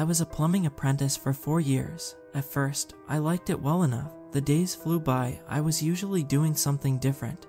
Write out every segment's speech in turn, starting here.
I was a plumbing apprentice for 4 years. At first, I liked it well enough. The days flew by. I was usually doing something different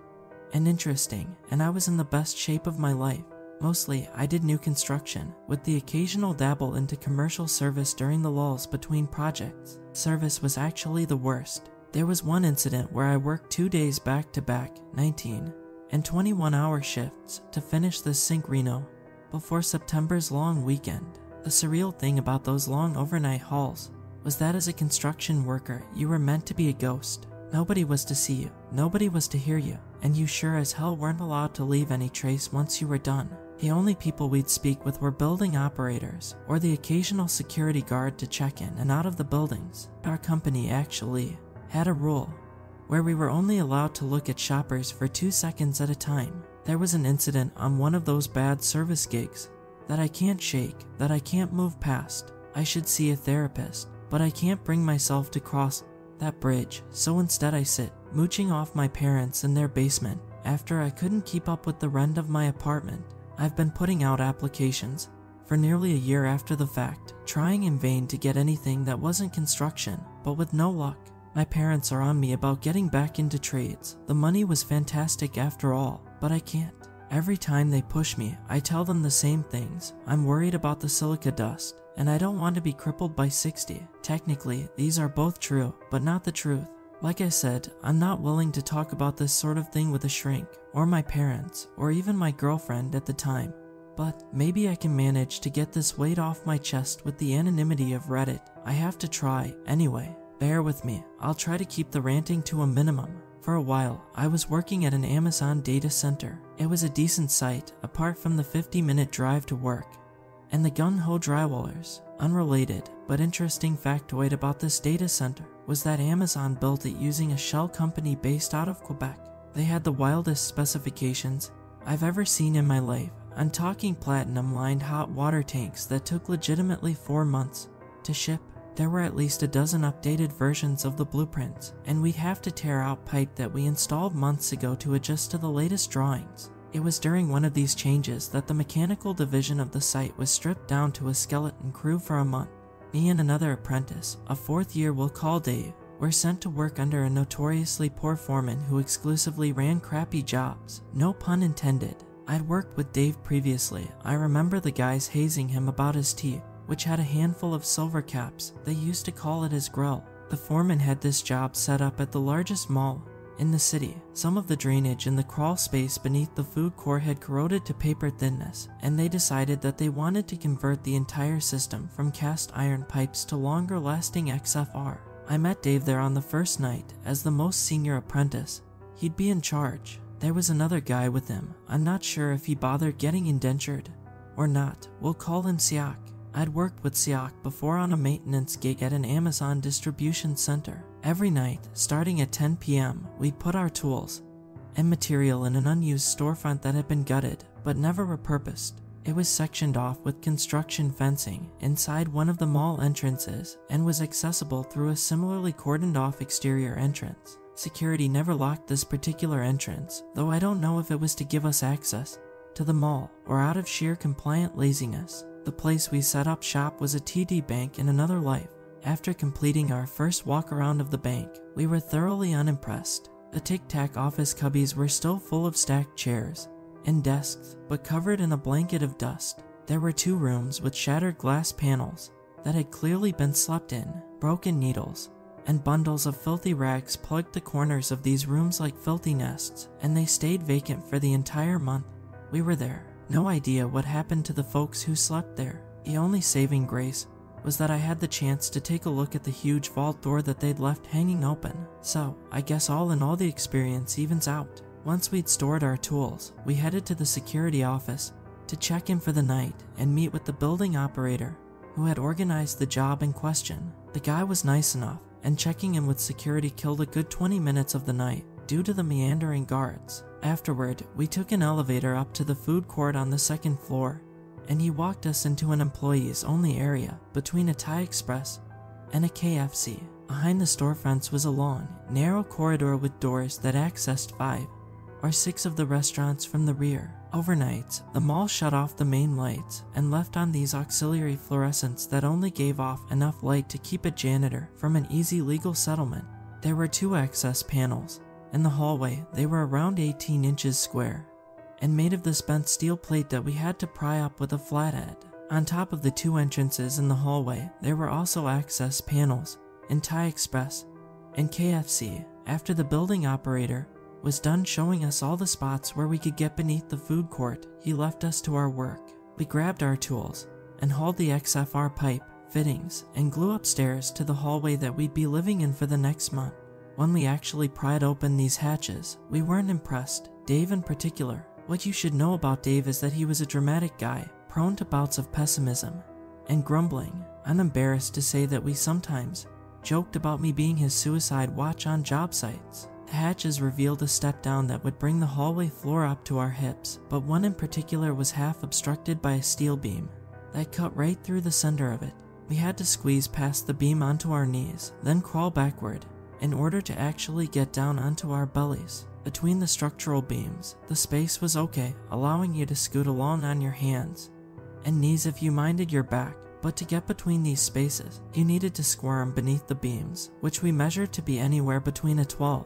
and interesting, and I was in the best shape of my life. Mostly, I did new construction, with the occasional dabble into commercial service during the lulls between projects. Service was actually the worst. There was one incident where I worked 2 days back-to-back, 19 and 21-hour shifts to finish the sink reno before September's long weekend. The surreal thing about those long overnight hauls was that as a construction worker, you were meant to be a ghost. Nobody was to see you, nobody was to hear you, and you sure as hell weren't allowed to leave any trace once you were done. The only people we'd speak with were building operators, or the occasional security guard to check in and out of the buildings. Our company actually had a rule where we were only allowed to look at shoppers for 2 seconds at a time. There was an incident on one of those bad service gigs that I can't shake, that I can't move past. I should see a therapist, but I can't bring myself to cross that bridge, so instead I sit, mooching off my parents in their basement after I couldn't keep up with the rent of my apartment. I've been putting out applications for nearly a year after the fact, trying in vain to get anything that wasn't construction, but with no luck. My parents are on me about getting back into trades. The money was fantastic after all, but I can't. Every time they push me, I tell them the same things. I'm worried about the silica dust, and I don't want to be crippled by 60. Technically, these are both true, but not the truth. Like I said, I'm not willing to talk about this sort of thing with a shrink, or my parents, or even my girlfriend at the time. But maybe I can manage to get this weight off my chest with the anonymity of Reddit. I have to try, anyway. Bear with me, I'll try to keep the ranting to a minimum. For a while, I was working at an Amazon data center. It was a decent site, apart from the 50-minute drive to work and the gung-ho drywallers. Unrelated, but interesting factoid about this data center was that Amazon built it using a shell company based out of Quebec. They had the wildest specifications I've ever seen in my life. I'm talking platinum-lined hot water tanks that took legitimately 4 months to ship. There were at least a dozen updated versions of the blueprints, and we'd have to tear out pipe that we installed months ago to adjust to the latest drawings. It was during one of these changes that the mechanical division of the site was stripped down to a skeleton crew for a month. Me and another apprentice, a 4th year we'll call Dave, were sent to work under a notoriously poor foreman who exclusively ran crappy jobs. No pun intended. I'd worked with Dave previously. I remember the guys hazing him about his teeth, which had a handful of silver caps. They used to call it his grill. The foreman had this job set up at the largest mall in the city. Some of the drainage in the crawl space beneath the food court had corroded to paper thinness, and they decided that they wanted to convert the entire system from cast iron pipes to longer lasting XFR. I met Dave there on the first night as the most senior apprentice. He'd be in charge. There was another guy with him. I'm not sure if he bothered getting indentured or not. We'll call him Siak. I'd worked with Siak before on a maintenance gig at an Amazon distribution center. Every night, starting at 10 p.m., we'd put our tools and material in an unused storefront that had been gutted, but never repurposed. It was sectioned off with construction fencing inside one of the mall entrances and was accessible through a similarly cordoned off exterior entrance. Security never locked this particular entrance, though I don't know if it was to give us access to the mall or out of sheer compliant laziness. The place we set up shop was a TD Bank in another life. After completing our first walk around of the bank, we were thoroughly unimpressed. The Tic-Tac office cubbies were still full of stacked chairs and desks, but covered in a blanket of dust. There were 2 rooms with shattered glass panels that had clearly been slept in. Broken needles and bundles of filthy rags plugged the corners of these rooms like filthy nests, and they stayed vacant for the entire month we were there. No idea what happened to the folks who slept there. The only saving grace was that I had the chance to take a look at the huge vault door that they'd left hanging open. So, I guess all in all the experience evens out. Once we'd stored our tools, we headed to the security office to check in for the night and meet with the building operator who had organized the job in question. The guy was nice enough, and checking in with security killed a good 20 minutes of the night due to the meandering guards. Afterward, we took an elevator up to the food court on the 2nd floor, and he walked us into an employees-only area between a Thai Express and a KFC. Behind the storefronts was a long, narrow corridor with doors that accessed 5 or 6 of the restaurants from the rear. Overnight, the mall shut off the main lights and left on these auxiliary fluorescents that only gave off enough light to keep a janitor from an easy legal settlement. There were 2 access panels. In the hallway, they were around 18 inches square and made of this bent steel plate that we had to pry up with a flathead. On top of the 2 entrances in the hallway, there were also access panels in Thai Express and KFC. After the building operator was done showing us all the spots where we could get beneath the food court, he left us to our work. We grabbed our tools and hauled the XFR pipe, fittings, and glue upstairs to the hallway that we'd be living in for the next month. When we actually pried open these hatches, we weren't impressed, Dave in particular. What you should know about Dave is that he was a dramatic guy, prone to bouts of pessimism and grumbling. I'm embarrassed to say that we sometimes joked about me being his suicide watch on job sites. The hatches revealed a step down that would bring the hallway floor up to our hips, but one in particular was half obstructed by a steel beam that cut right through the center of it. We had to squeeze past the beam onto our knees, then crawl backward in order to actually get down onto our bellies. Between the structural beams, the space was okay, allowing you to scoot along on your hands and knees if you minded your back, but to get between these spaces, you needed to squirm beneath the beams, which we measured to be anywhere between a 12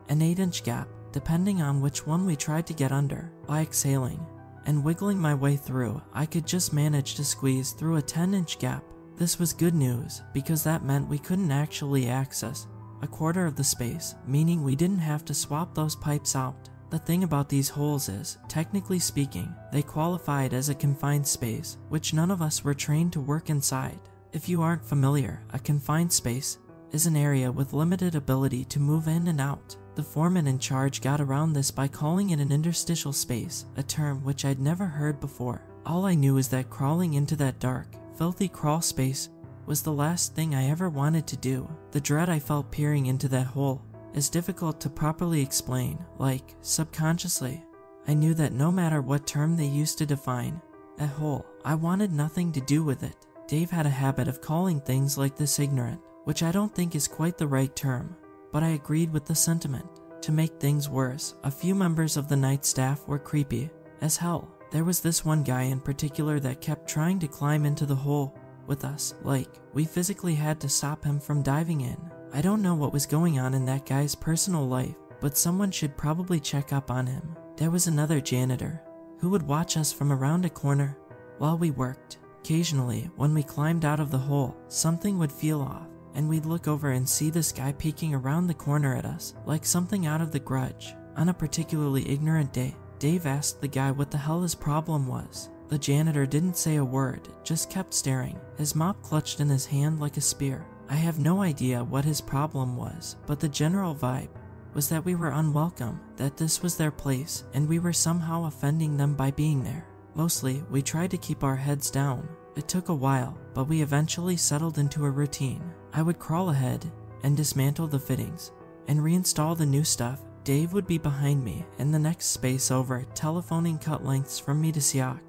and 8-inch gap, depending on which one we tried to get under. By exhaling and wiggling my way through, I could just manage to squeeze through a 10-inch gap. This was good news, because that meant we couldn't actually access a quarter of the space, meaning we didn't have to swap those pipes out. The thing about these holes is, technically speaking, they qualified as a confined space, which none of us were trained to work inside. If you aren't familiar, a confined space is an area with limited ability to move in and out. The foreman in charge got around this by calling it an interstitial space, a term which I'd never heard before. All I knew is that crawling into that dark, filthy crawl space was the last thing I ever wanted to do. The dread I felt peering into that hole is difficult to properly explain. Like, subconsciously, I knew that no matter what term they used to define that hole, I wanted nothing to do with it. Dave had a habit of calling things like this ignorant, which I don't think is quite the right term, but I agreed with the sentiment. To make things worse, a few members of the night staff were creepy as hell. There was this one guy in particular that kept trying to climb into the hole with us, like we physically had to stop him from diving in. I don't know what was going on in that guy's personal life, but someone should probably check up on him. There was another janitor who would watch us from around a corner while we worked. Occasionally, when we climbed out of the hole, something would feel off, and we'd look over and see this guy peeking around the corner at us, like something out of The Grudge. On a particularly ignorant day, Dave asked the guy what the hell his problem was. The janitor didn't say a word, just kept staring, his mop clutched in his hand like a spear. I have no idea what his problem was, but the general vibe was that we were unwelcome, that this was their place, and we were somehow offending them by being there. Mostly, we tried to keep our heads down. It took a while, but we eventually settled into a routine. I would crawl ahead and dismantle the fittings and reinstall the new stuff. Dave would be behind me in the next space over, telephoning cut lengths from me to Siak,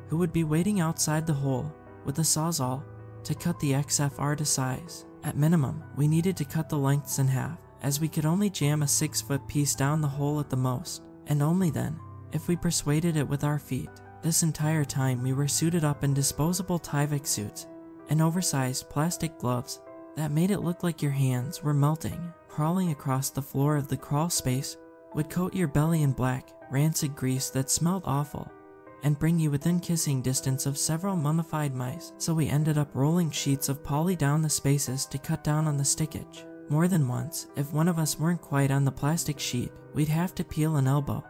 who would be waiting outside the hole with a sawzall to cut the XFR to size. At minimum, we needed to cut the lengths in half, as we could only jam a 6-foot piece down the hole at the most, and only then, if we persuaded it with our feet. This entire time we were suited up in disposable Tyvek suits and oversized plastic gloves that made it look like your hands were melting. Crawling across the floor of the crawl space would coat your belly in black, rancid grease that smelled awful, and bring you within kissing distance of several mummified mice, so we ended up rolling sheets of poly down the spaces to cut down on the stickage. More than once, if one of us weren't quite on the plastic sheet, we'd have to peel an elbow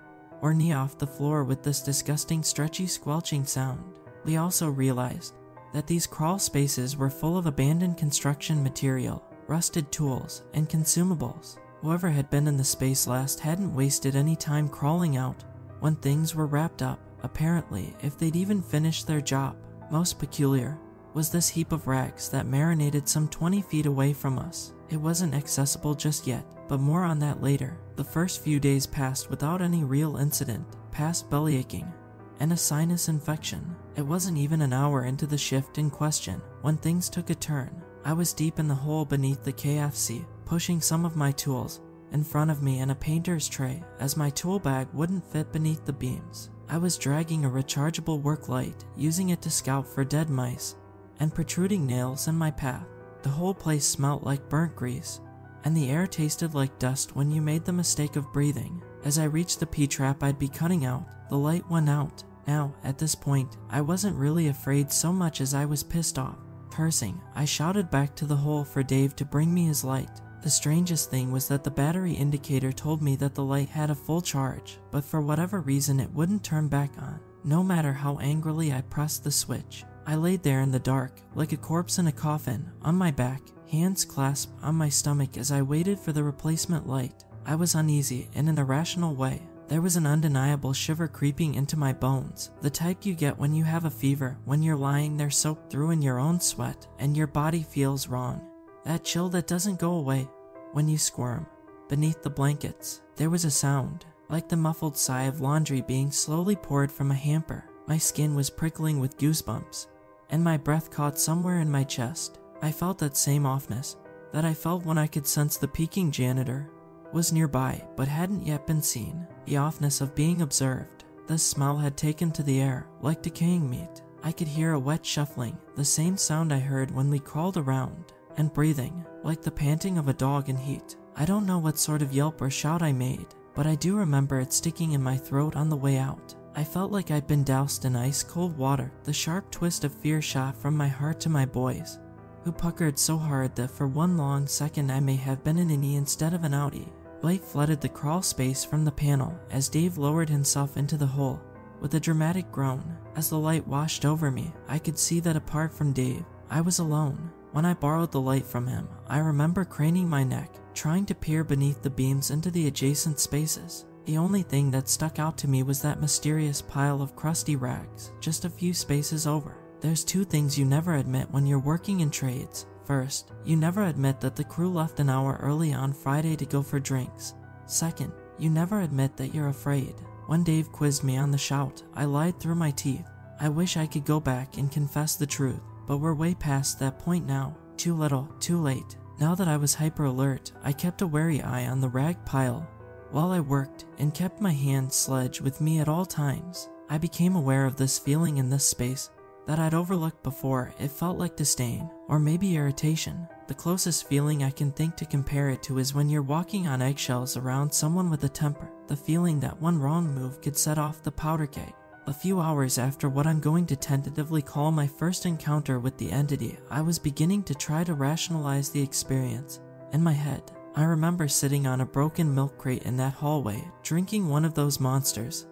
or knee off the floor with this disgusting stretchy squelching sound. We also realized that these crawl spaces were full of abandoned construction material, rusted tools, and consumables. Whoever had been in the space last hadn't wasted any time crawling out when things were wrapped up, apparently, if they'd even finished their job. Most peculiar was this heap of rags that marinated some 20 feet away from us. It wasn't accessible just yet, but more on that later. The first few days passed without any real incident, past belly aching and a sinus infection. It wasn't even an hour into the shift in question when things took a turn. I was deep in the hole beneath the KFC, pushing some of my tools in front of me and a painter's tray, as my tool bag wouldn't fit beneath the beams. I was dragging a rechargeable work light, using it to scout for dead mice and protruding nails in my path. The whole place smelt like burnt grease, and the air tasted like dust when you made the mistake of breathing. As I reached the P-trap I'd be cutting out, the light went out. Now, at this point, I wasn't really afraid so much as I was pissed off. Cursing, I shouted back to the hole for Dave to bring me his light. The strangest thing was that the battery indicator told me that the light had a full charge, but for whatever reason it wouldn't turn back on, no matter how angrily I pressed the switch. I laid there in the dark, like a corpse in a coffin, on my back, hands clasped on my stomach as I waited for the replacement light. I was uneasy in an irrational way. There was an undeniable shiver creeping into my bones, the type you get when you have a fever, when you're lying there soaked through in your own sweat, and your body feels wrong. That chill that doesn't go away when you squirm. Beneath the blankets, there was a sound, like the muffled sigh of laundry being slowly poured from a hamper. My skin was prickling with goosebumps, and my breath caught somewhere in my chest. I felt that same offness that I felt when I could sense the peeking janitor was nearby but hadn't yet been seen. The offness of being observed. The smell had taken to the air like decaying meat. I could hear a wet shuffling, the same sound I heard when we crawled around, and breathing, like the panting of a dog in heat. I don't know what sort of yelp or shout I made, but I do remember it sticking in my throat on the way out. I felt like I'd been doused in ice-cold water. The sharp twist of fear shot from my heart to my boys, who puckered so hard that for one long second I may have been an innie instead of an outie. Light flooded the crawl space from the panel as Dave lowered himself into the hole with a dramatic groan. As the light washed over me, I could see that apart from Dave, I was alone. When I borrowed the light from him, I remember craning my neck, trying to peer beneath the beams into the adjacent spaces. The only thing that stuck out to me was that mysterious pile of crusty rags, just a few spaces over. There's two things you never admit when you're working in trades. First, you never admit that the crew left an hour early on Friday to go for drinks. Second, you never admit that you're afraid. When Dave quizzed me on the shout, I lied through my teeth. I wish I could go back and confess the truth, but we're way past that point now. Too little, too late. Now that I was hyper alert, I kept a wary eye on the rag pile while I worked and kept my hand sledge with me at all times. I became aware of this feeling in this space that I'd overlooked before. It felt like disdain, or maybe irritation. The closest feeling I can think to compare it to is when you're walking on eggshells around someone with a temper. The feeling that one wrong move could set off the powder keg. A few hours after what I'm going to tentatively call my first encounter with the entity, I was beginning to try to rationalize the experience. In my head, I remember sitting on a broken milk crate in that hallway, drinking one of those monsters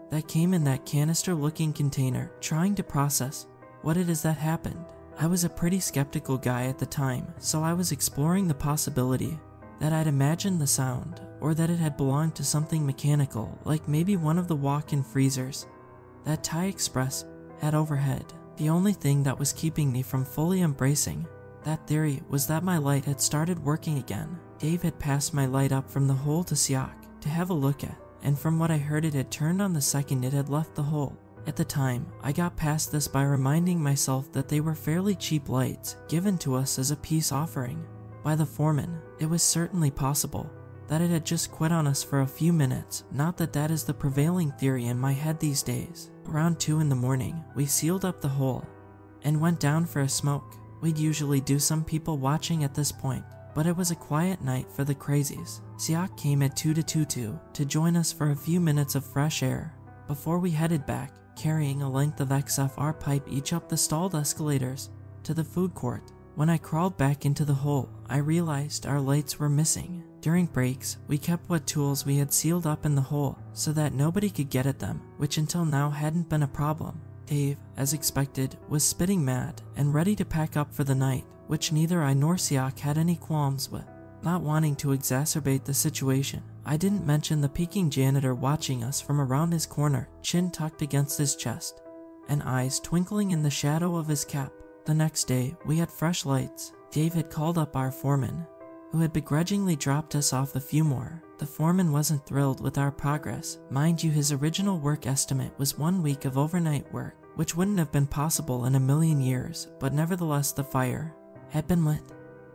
that came in that canister-looking container, trying to process what it is that happened. I was a pretty skeptical guy at the time, so I was exploring the possibility that I'd imagined the sound, or that it had belonged to something mechanical, like maybe one of the walk-in freezers that Thai Express had overhead. The only thing that was keeping me from fully embracing that theory was that my light had started working again. Dave had passed my light up from the hole to Siak to have a look at, and from what I heard it had turned on the second it had left the hole. At the time, I got past this by reminding myself that they were fairly cheap lights given to us as a peace offering by the foreman. It was certainly possible that it had just quit on us for a few minutes, not that that is the prevailing theory in my head these days. Around 2 in the morning, we sealed up the hole and went down for a smoke. We'd usually do some people watching at this point, but it was a quiet night for the crazies. Siak came at 2:22 to join us for a few minutes of fresh air before we headed back, carrying a length of XFR pipe each up the stalled escalators to the food court. When I crawled back into the hole, I realized our lights were missing. During breaks, we kept what tools we had sealed up in the hole so that nobody could get at them, which until now hadn't been a problem. Dave, as expected, was spitting mad and ready to pack up for the night, which neither I nor Siak had any qualms with. Not wanting to exacerbate the situation, I didn't mention the peeking janitor watching us from around his corner, chin tucked against his chest, and eyes twinkling in the shadow of his cap. The next day, we had fresh lights. Dave had called up our foreman, who had begrudgingly dropped us off a few more. The foreman wasn't thrilled with our progress. Mind you, his original work estimate was 1 week of overnight work, which wouldn't have been possible in a million years, but nevertheless the fire had been lit.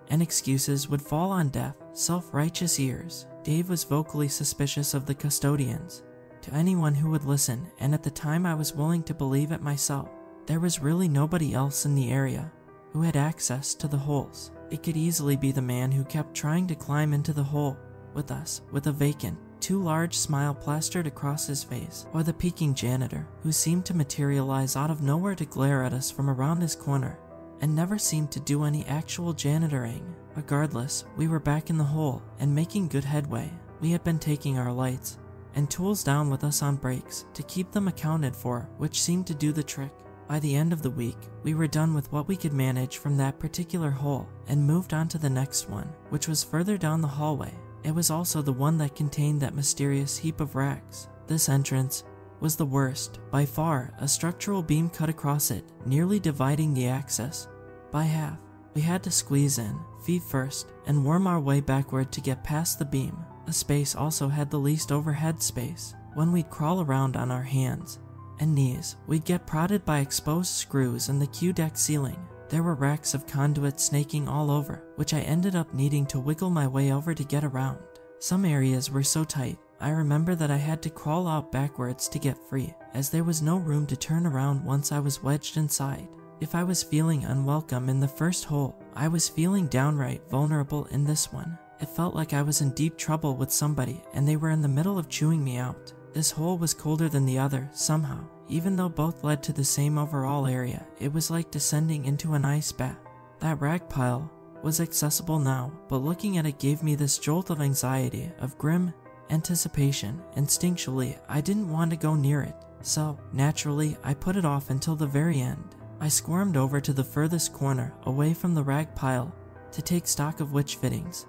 and excuses would fall on deaf, self-righteous ears. Dave was vocally suspicious of the custodians to anyone who would listen, and at the time I was willing to believe it myself. There was really nobody else in the area who had access to the holes. It could easily be the man who kept trying to climb into the hole with us, with a vacant, too large smile plastered across his face, or the peeking janitor who seemed to materialize out of nowhere to glare at us from around his corner and never seemed to do any actual janitoring. Regardless, we were back in the hole and making good headway. We had been taking our lights and tools down with us on breaks to keep them accounted for, which seemed to do the trick. By the end of the week, we were done with what we could manage from that particular hole and moved on to the next one, which was further down the hallway. It was also the one that contained that mysterious heap of racks. This entrance was the worst, by far. A structural beam cut across it, nearly dividing the access by half. We had to squeeze in, feet first, and worm our way backward to get past the beam. The space also had the least overhead space. When we'd crawl around on our hands and knees, we'd get prodded by exposed screws in the Q-deck ceiling. There were racks of conduit snaking all over, which I ended up needing to wiggle my way over to get around. Some areas were so tight, I remember that I had to crawl out backwards to get free, as there was no room to turn around once I was wedged inside. If I was feeling unwelcome in the first hole, I was feeling downright vulnerable in this one. It felt like I was in deep trouble with somebody and they were in the middle of chewing me out. This hole was colder than the other, somehow. Even though both led to the same overall area, it was like descending into an ice bath. That rag pile was accessible now, but looking at it gave me this jolt of anxiety, of grim anticipation. Instinctually, I didn't want to go near it, so, naturally, I put it off until the very end. I squirmed over to the furthest corner, away from the rag pile, to take stock of witch fittings,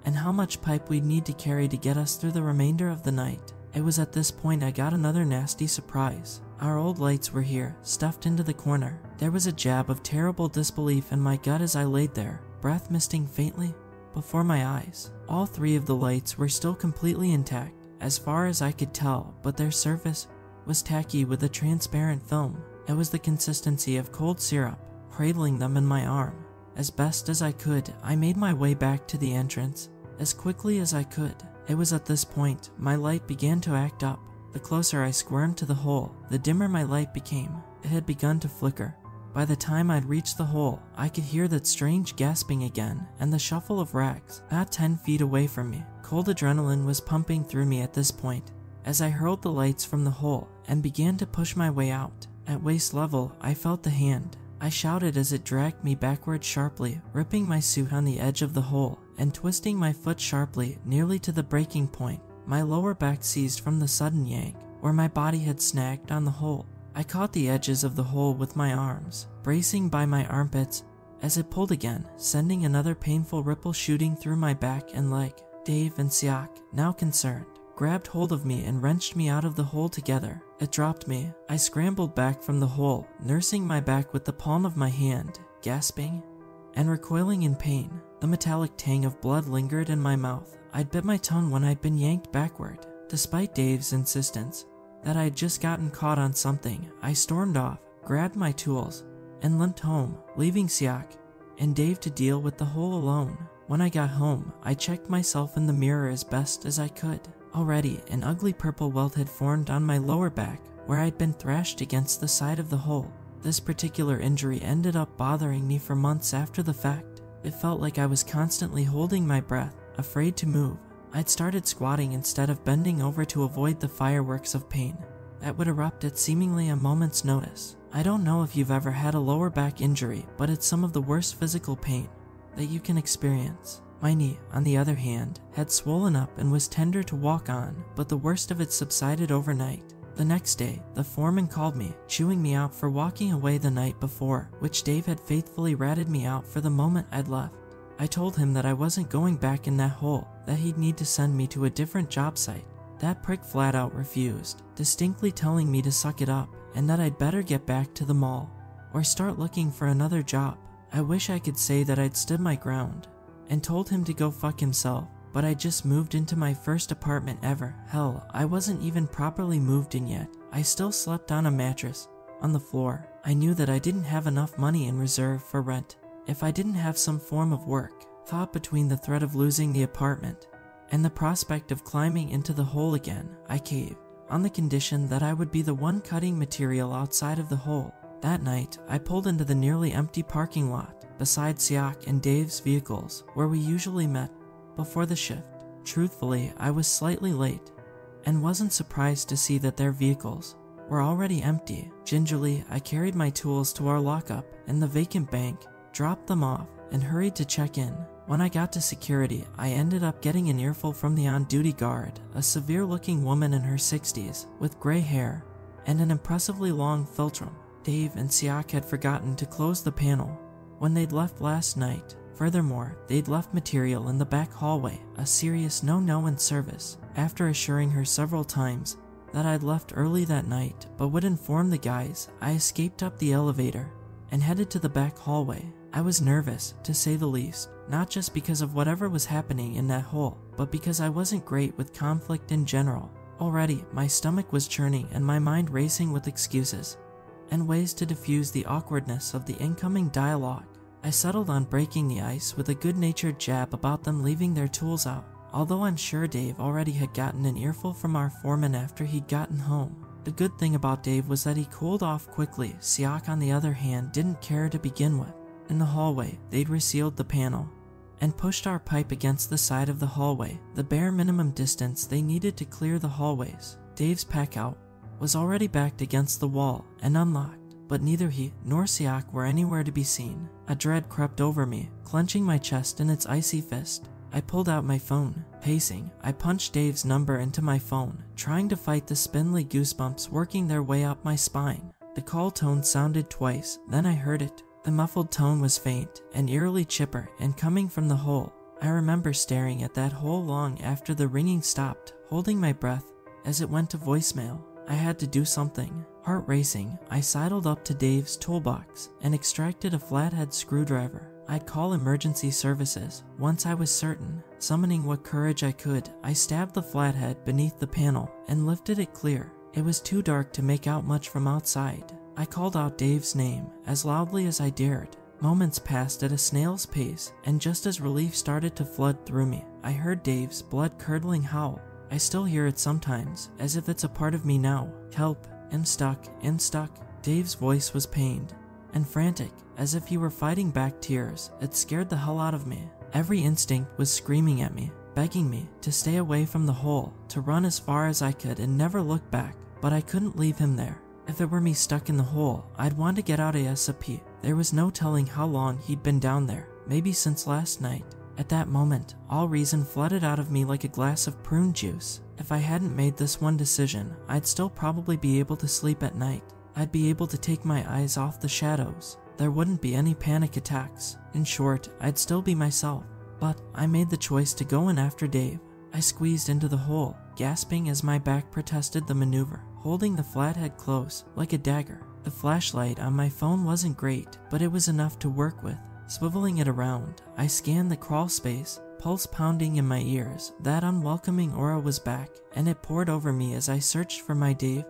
and how much pipe we'd need to carry to get us through the remainder of the night. It was at this point I got another nasty surprise. Our old lights were here, stuffed into the corner. There was a jab of terrible disbelief in my gut as I laid there, breath misting faintly before my eyes. All three of the lights were still completely intact, as far as I could tell, but their surface was tacky with a transparent film. It was the consistency of cold syrup, cradling them in my arm. As best as I could, I made my way back to the entrance as quickly as I could. It was at this point my light began to act up. The closer I squirmed to the hole, the dimmer my light became. It had begun to flicker. By the time I'd reached the hole, I could hear that strange gasping again and the shuffle of rags not 10 feet away from me. Cold adrenaline was pumping through me at this point as I hurled the lights from the hole and began to push my way out. At waist level, I felt the hand. I shouted as it dragged me backward sharply, ripping my suit on the edge of the hole and twisting my foot sharply, nearly to the breaking point. My lower back seized from the sudden yank, where my body had snagged on the hole. I caught the edges of the hole with my arms, bracing by my armpits as it pulled again, sending another painful ripple shooting through my back and leg. Dave and Siak, now concerned, grabbed hold of me and wrenched me out of the hole together. It dropped me. I scrambled back from the hole, nursing my back with the palm of my hand, gasping and recoiling in pain. The metallic tang of blood lingered in my mouth. I'd bit my tongue when I'd been yanked backward. Despite Dave's insistence that I had just gotten caught on something, I stormed off, grabbed my tools, and limped home, leaving Siak and Dave to deal with the hole alone. When I got home, I checked myself in the mirror as best as I could. Already, an ugly purple welt had formed on my lower back where I'd been thrashed against the side of the hole. This particular injury ended up bothering me for months after the fact. It felt like I was constantly holding my breath, afraid to move. I'd started squatting instead of bending over to avoid the fireworks of pain that would erupt at seemingly a moment's notice. I don't know if you've ever had a lower back injury, but it's some of the worst physical pain that you can experience. My knee, on the other hand, had swollen up and was tender to walk on, but the worst of it subsided overnight. The next day, the foreman called me, chewing me out for walking away the night before, which Dave had faithfully ratted me out for the moment I'd left. I told him that I wasn't going back in that hole, that he'd need to send me to a different job site. That prick flat out refused, distinctly telling me to suck it up, and that I'd better get back to the mall, or start looking for another job. I wish I could say that I'd stood my ground, and told him to go fuck himself, but I just moved into my first apartment ever. Hell, I wasn't even properly moved in yet. I still slept on a mattress, on the floor. I knew that I didn't have enough money in reserve for rent if I didn't have some form of work. Caught between the threat of losing the apartment and the prospect of climbing into the hole again, I caved, on the condition that I would be the one cutting material outside of the hole. That night, I pulled into the nearly empty parking lot beside Siak and Dave's vehicles, where we usually met before the shift. Truthfully, I was slightly late and wasn't surprised to see that their vehicles were already empty. Gingerly, I carried my tools to our lockup in the vacant bank, dropped them off, and hurried to check in. When I got to security, I ended up getting an earful from the on-duty guard, a severe-looking woman in her 60s with gray hair and an impressively long philtrum. Dave and Siak had forgotten to close the panel when they'd left last night. Furthermore, they'd left material in the back hallway, a serious no-no in service. After assuring her several times that I'd left early that night but would inform the guys, I escaped up the elevator and headed to the back hallway. I was nervous, to say the least, not just because of whatever was happening in that hole, but because I wasn't great with conflict in general. Already, my stomach was churning and my mind racing with excuses and ways to diffuse the awkwardness of the incoming dialogue. I settled on breaking the ice with a good-natured jab about them leaving their tools out, although I'm sure Dave already had gotten an earful from our foreman after he'd gotten home. The good thing about Dave was that he cooled off quickly. Siak, on the other hand, didn't care to begin with. In the hallway, they'd resealed the panel and pushed our pipe against the side of the hallway, the bare minimum distance they needed to clear the hallways. Dave's pack-out was already backed against the wall and unlocked, but neither he nor Siak were anywhere to be seen. A dread crept over me, clenching my chest in its icy fist. I pulled out my phone. Pacing, I punched Dave's number into my phone, trying to fight the spindly goosebumps working their way up my spine. The call tone sounded twice, then I heard it. The muffled tone was faint and eerily chipper and coming from the hole. I remember staring at that hole long after the ringing stopped, holding my breath as it went to voicemail. I had to do something. Heart racing, I sidled up to Dave's toolbox and extracted a flathead screwdriver. I'd call emergency services once I was certain. Summoning what courage I could, I stabbed the flathead beneath the panel and lifted it clear. It was too dark to make out much from outside. I called out Dave's name as loudly as I dared. Moments passed at a snail's pace, and just as relief started to flood through me, I heard Dave's blood-curdling howl. I still hear it sometimes, as if it's a part of me now. Help, I'm stuck, I'm stuck. Dave's voice was pained and frantic, as if he were fighting back tears. It scared the hell out of me. Every instinct was screaming at me, begging me to stay away from the hole, to run as far as I could and never look back, but I couldn't leave him there. If it were me stuck in the hole, I'd want to get out ASAP. There was no telling how long he'd been down there, maybe since last night. At that moment, all reason flooded out of me like a glass of prune juice. If I hadn't made this one decision, I'd still probably be able to sleep at night. I'd be able to take my eyes off the shadows. There wouldn't be any panic attacks. In short, I'd still be myself. But I made the choice to go in after Dave. I squeezed into the hole, gasping as my back protested the maneuver, holding the flathead close, like a dagger. The flashlight on my phone wasn't great, but it was enough to work with. Swiveling it around, I scanned the crawl space, pulse pounding in my ears. That unwelcoming aura was back, and it poured over me as I searched for my Dave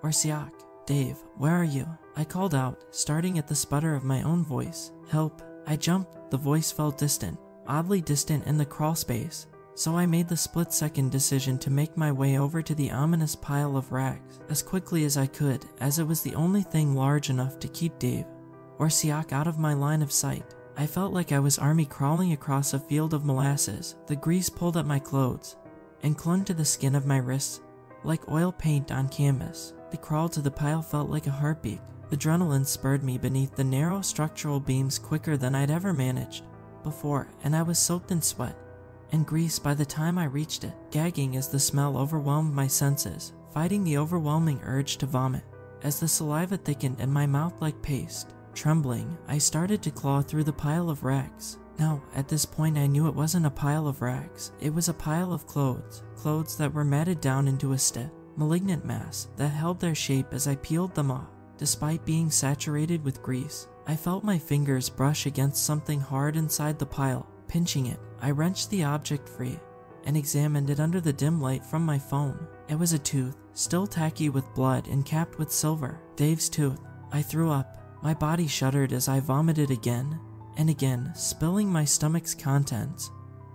or Siak. Dave, where are you? I called out, starting at the sputter of my own voice. Help. I jumped. The voice felt distant, oddly distant in the crawl space, so I made the split-second decision to make my way over to the ominous pile of rags as quickly as I could, as it was the only thing large enough to keep Dave or Siak out of my line of sight. I felt like I was army crawling across a field of molasses. The grease pulled at my clothes and clung to the skin of my wrists like oil paint on canvas. The crawl to the pile felt like a heartbeat. The adrenaline spurred me beneath the narrow structural beams quicker than I'd ever managed before, and I was soaked in sweat and grease by the time I reached it, gagging as the smell overwhelmed my senses, fighting the overwhelming urge to vomit as the saliva thickened in my mouth like paste. Trembling, I started to claw through the pile of rags. Now, at this point I knew it wasn't a pile of rags, it was a pile of clothes that were matted down into a stiff, malignant mass that held their shape as I peeled them off. Despite being saturated with grease, I felt my fingers brush against something hard inside the pile. Pinching it, I wrenched the object free and examined it under the dim light from my phone. It was a tooth, still tacky with blood and capped with silver. Dave's tooth. I threw up. My body shuddered as I vomited again. and again spilling my stomach's contents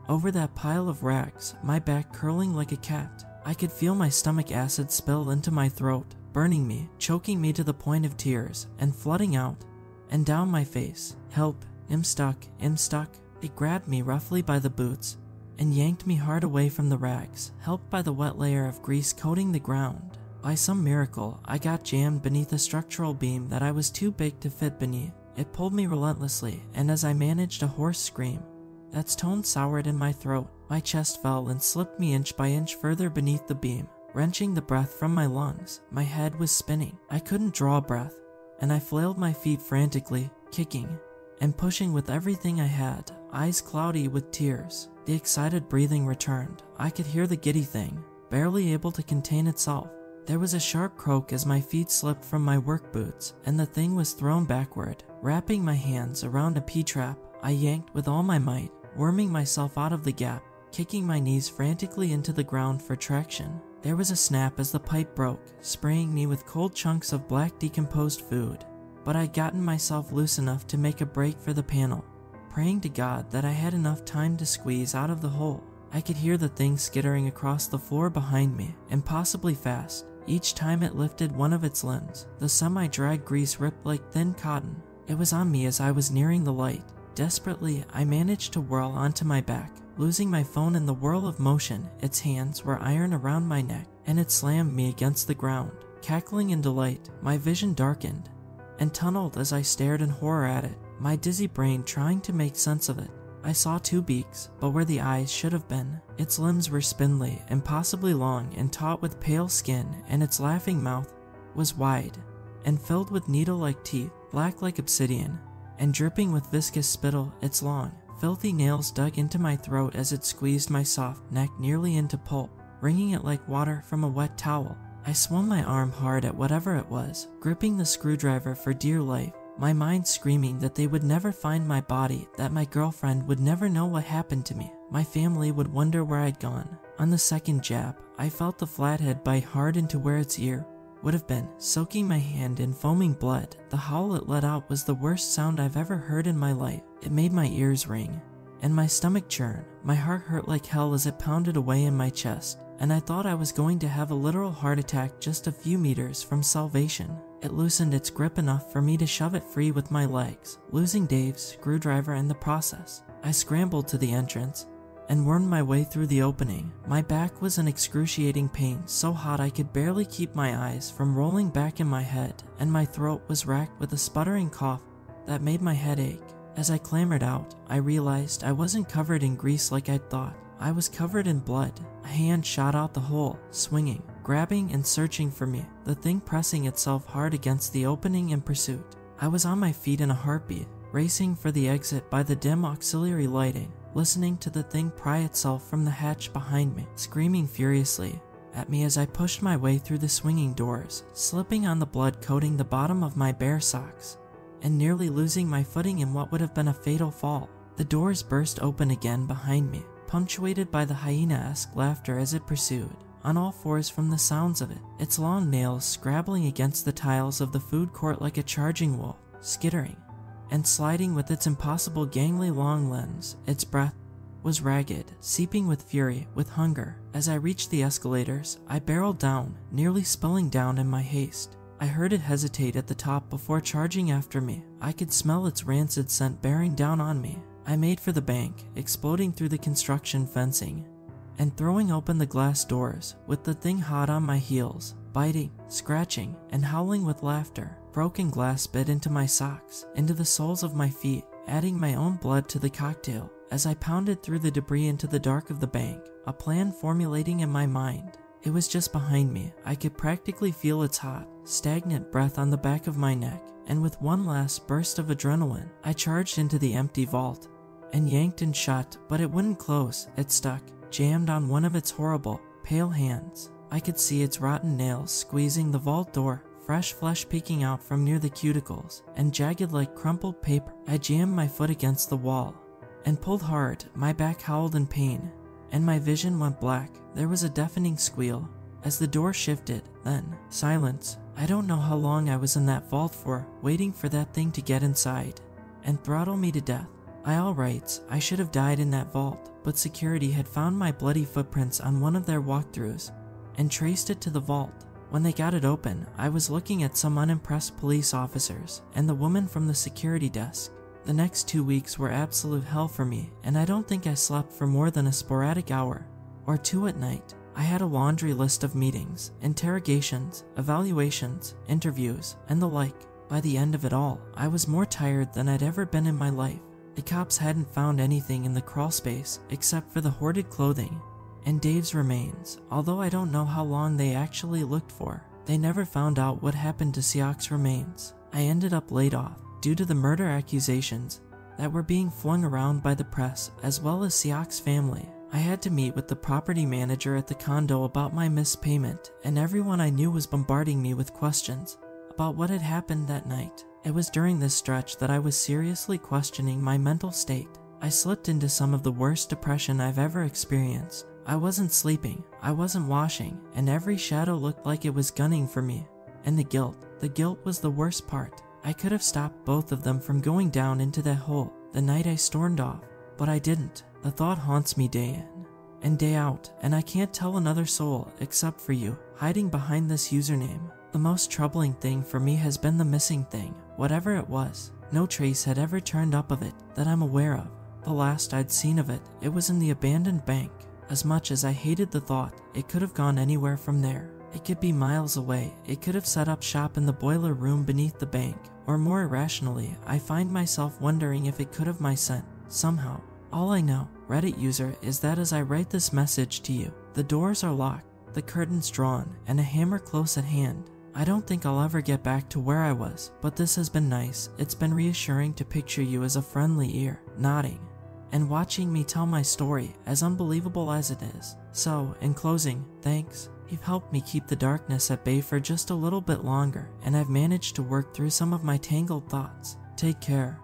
over that pile of rags, my back curling like a cat. I could feel my stomach acid spill into my throat, burning me, choking me to the point of tears, and flooding out and down my face. "Help, I'm stuck, I'm stuck." It grabbed me roughly by the boots and yanked me hard away from the rags, helped by the wet layer of grease coating the ground. By some miracle, I got jammed beneath a structural beam that I was too big to fit beneath. It pulled me relentlessly, and as I managed a hoarse scream that's tone soured in my throat, my chest fell and slipped me inch by inch further beneath the beam, wrenching the breath from my lungs. My head was spinning. I couldn't draw a breath, and I flailed my feet frantically, kicking and pushing with everything I had, eyes cloudy with tears. The excited breathing returned. I could hear the giddy thing, barely able to contain itself. There was a sharp croak as my feet slipped from my work boots, and the thing was thrown backward. Wrapping my hands around a P-trap, I yanked with all my might, worming myself out of the gap, kicking my knees frantically into the ground for traction. There was a snap as the pipe broke, spraying me with cold chunks of black decomposed food. But I'd gotten myself loose enough to make a break for the panel, praying to God that I had enough time to squeeze out of the hole. I could hear the thing skittering across the floor behind me, impossibly fast. Each time it lifted one of its limbs, the semi-dried grease ripped like thin cotton. It was on me as I was nearing the light. Desperately, I managed to whirl onto my back, losing my phone in the whirl of motion. Its hands were iron around my neck, and it slammed me against the ground. Cackling in delight, my vision darkened and tunneled as I stared in horror at it, my dizzy brain trying to make sense of it. I saw two beaks, but where the eyes should have been. Its limbs were spindly, impossibly long and taut with pale skin, and its laughing mouth was wide and filled with needle-like teeth, black like obsidian, and dripping with viscous spittle. Its long, filthy nails dug into my throat as it squeezed my soft neck nearly into pulp, wringing it like water from a wet towel. I swung my arm hard at whatever it was, gripping the screwdriver for dear life, my mind screaming that they would never find my body, that my girlfriend would never know what happened to me, my family would wonder where I'd gone. On the second jab, I felt the flathead bite hard into where its ear would have been, soaking my hand in foaming blood. The howl it let out was the worst sound I've ever heard in my life. It made my ears ring and my stomach churn. My heart hurt like hell as it pounded away in my chest, and I thought I was going to have a literal heart attack just a few meters from salvation. It loosened its grip enough for me to shove it free with my legs, losing Dave's screwdriver in the process. I scrambled to the entrance and wormed my way through the opening. My back was in excruciating pain, so hot I could barely keep my eyes from rolling back in my head, and my throat was racked with a sputtering cough that made my head ache. As I clambered out, I realized I wasn't covered in grease like I'd thought. I was covered in blood. A hand shot out the hole, swinging, grabbing and searching for me, the thing pressing itself hard against the opening in pursuit. I was on my feet in a heartbeat, racing for the exit by the dim auxiliary lighting, listening to the thing pry itself from the hatch behind me, screaming furiously at me as I pushed my way through the swinging doors, slipping on the blood coating the bottom of my bare socks, and nearly losing my footing in what would have been a fatal fall. The doors burst open again behind me, punctuated by the hyena-esque laughter as it pursued, on all fours from the sounds of it, its long nails scrabbling against the tiles of the food court like a charging wolf, skittering and sliding with its impossible gangly long limbs. Its breath was ragged, seeping with fury, with hunger. As I reached the escalators, I barreled down, nearly spilling down in my haste. I heard it hesitate at the top before charging after me. I could smell its rancid scent bearing down on me. I made for the bank, exploding through the construction fencing and throwing open the glass doors, with the thing hot on my heels, biting, scratching, and howling with laughter. Broken glass bit into my socks, into the soles of my feet, adding my own blood to the cocktail. As I pounded through the debris into the dark of the bank, a plan formulating in my mind. It was just behind me. I could practically feel its hot, stagnant breath on the back of my neck, and with one last burst of adrenaline, I charged into the empty vault and yanked and shut, but it wouldn't close. It stuck, jammed on one of its horrible, pale hands. I could see its rotten nails squeezing the vault door, fresh flesh peeking out from near the cuticles, and jagged like crumpled paper. I jammed my foot against the wall and pulled hard. My back howled in pain, and my vision went black. There was a deafening squeal as the door shifted, then silence. I don't know how long I was in that vault for, waiting for that thing to get inside and throttle me to death. By all rights, I should have died in that vault, but security had found my bloody footprints on one of their walkthroughs and traced it to the vault. When they got it open, I was looking at some unimpressed police officers and the woman from the security desk. The next 2 weeks were absolute hell for me, and I don't think I slept for more than a sporadic hour or two at night. I had a laundry list of meetings, interrogations, evaluations, interviews, and the like. By the end of it all, I was more tired than I'd ever been in my life. The cops hadn't found anything in the crawlspace except for the hoarded clothing and Dave's remains, although I don't know how long they actually looked for. They never found out what happened to Siak's remains. I ended up laid off due to the murder accusations that were being flung around by the press as well as Siak's family. I had to meet with the property manager at the condo about my missed payment, and everyone I knew was bombarding me with questions about what had happened that night. It was during this stretch that I was seriously questioning my mental state. I slipped into some of the worst depression I've ever experienced. I wasn't sleeping, I wasn't washing, and every shadow looked like it was gunning for me. And the guilt was the worst part. I could have stopped both of them from going down into that hole the night I stormed off, but I didn't. The thought haunts me day in and day out, and I can't tell another soul except for you, hiding behind this username. The most troubling thing for me has been the missing thing, whatever it was. No trace had ever turned up of it that I'm aware of. The last I'd seen of it, it was in the abandoned bank. As much as I hated the thought, it could have gone anywhere from there. It could be miles away. It could have set up shop in the boiler room beneath the bank. Or more irrationally, I find myself wondering if it could have my scent, somehow. All I know, Reddit user, is that as I write this message to you, the doors are locked, the curtains drawn, and a hammer close at hand. I don't think I'll ever get back to where I was, but this has been nice. It's been reassuring to picture you as a friendly ear, nodding, and watching me tell my story, as unbelievable as it is. So, in closing, thanks. You've helped me keep the darkness at bay for just a little bit longer, and I've managed to work through some of my tangled thoughts. Take care.